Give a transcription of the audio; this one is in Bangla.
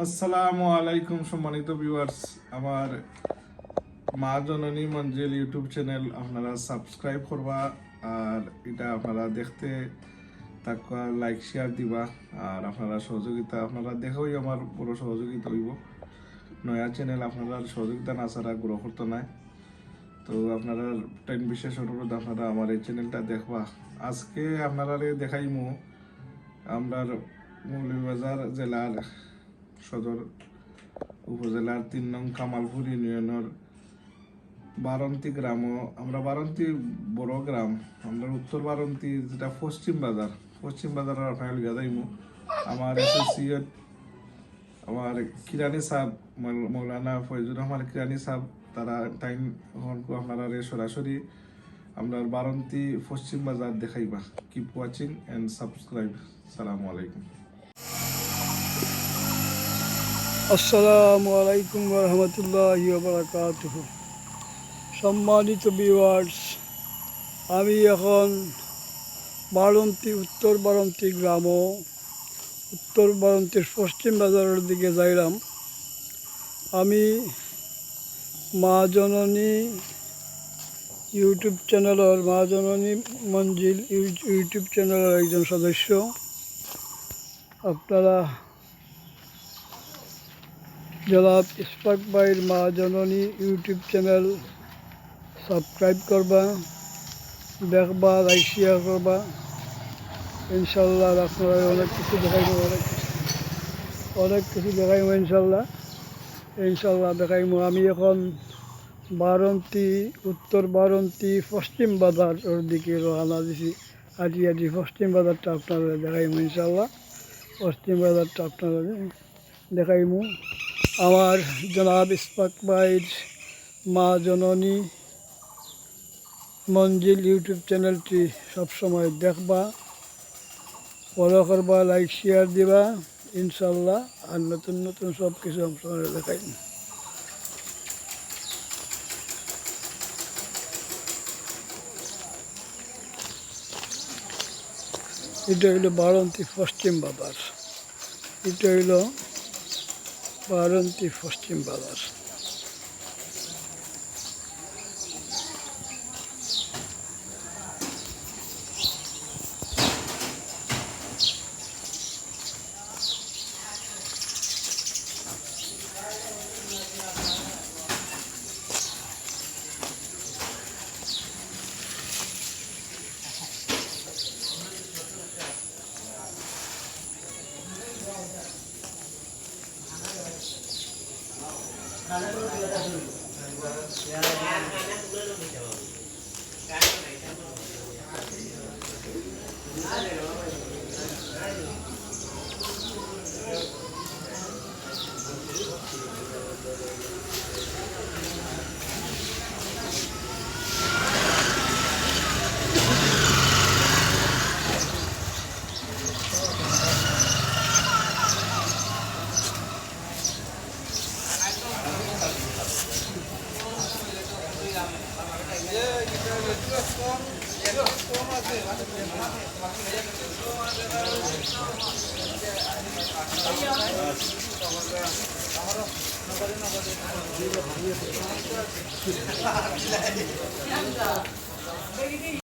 আসসালামু আলাইকুম সম্মানিত ভিউয়ার্স, আমার মা জননী মঞ্জিল ইউটিউব চ্যানেল আপনারা সাবস্ক্রাইব করবা আর এটা আপনারা দেখতে থাকা লাইক শেয়ার দিবা আর আপনারা সহযোগিতা আপনারা দেখেই আমার বড় সহযোগিতা হইব। নয়া চ্যানেল আপনারা সহযোগিতা না ছাড়া গ্রো করতে নাই, তো আপনারা টাইম বিশেষ অনুরোধ আপনারা আমার এই চ্যানেলটা দেখবা। আজকে আপনারা দেখাইমু আমরা মৌলভীবাজার জেলার সদর উপজেলার ৩ নং কামালপুর ইউনিয়নের বারন্তি গ্রামও আমরা বারন্তি বড় গ্রাম, আমরা উত্তর বারন্তি যেটা পশ্চিম বাজার আপনার গাদাইমু। আমার অ্যাসোসিয়েট আমার কিরানি সাহেব মৌলানা ফয়জুর রহমান কিরানি সাহেব তারা টাইম আপনারা সরাসরি আমরা বারন্তি পশ্চিম বাজার দেখাইবা। Keep watching and subscribe. সালামু আলাইকুম। আসসালামু আলাইকুম রহমতুল্লাহি ওয়া বারাকাতুহু। সম্মানিত ভিউয়ার্স, আমি এখন উত্তর বারন্তি গ্রাম উত্তর বারন্তির পশ্চিম বাজারের দিকে যাইলাম। আমি মা জননী ইউটিউব চ্যানেলের মা জননী মঞ্জিল ইউটিউব চ্যানেলের একজন সদস্য। আপনারা জনাব ইশফাক ভাইয়ের মা জননী ইউটিউব চ্যানেল সাবস্ক্রাইব করবা, দেখবা, লাইক শেয়ার করবা। ইনশাল্লাহ আপনারা অনেক কিছু দেখাইব, অনেক কিছু দেখাইব ইনশাল্লাহ দেখাইব। আমি এখন উত্তর বারন্তি পশ্চিম বাজারের দিকে রওনা দিছি। আটি পশ্চিম বাজারটা আপনারা দেখাইব ইনশাল্লাহ। পশ্চিম বাজারটা আপনারা দেখাইব। আমার জনাব ইশফাক ভাইয়ের মা জননী মঞ্জিল ইউটিউব চ্যানেলটি সবসময় দেখবা, ফলো করবা, লাইক শেয়ার দিবা ইনশাল্লাহ। আর নতুন নতুন সব কিছু আপনারা দেখাই। এটা হইল বারন্তি পশ্চিম বাজার, এটা হইল বারন্তি পশ্চিম বাজার।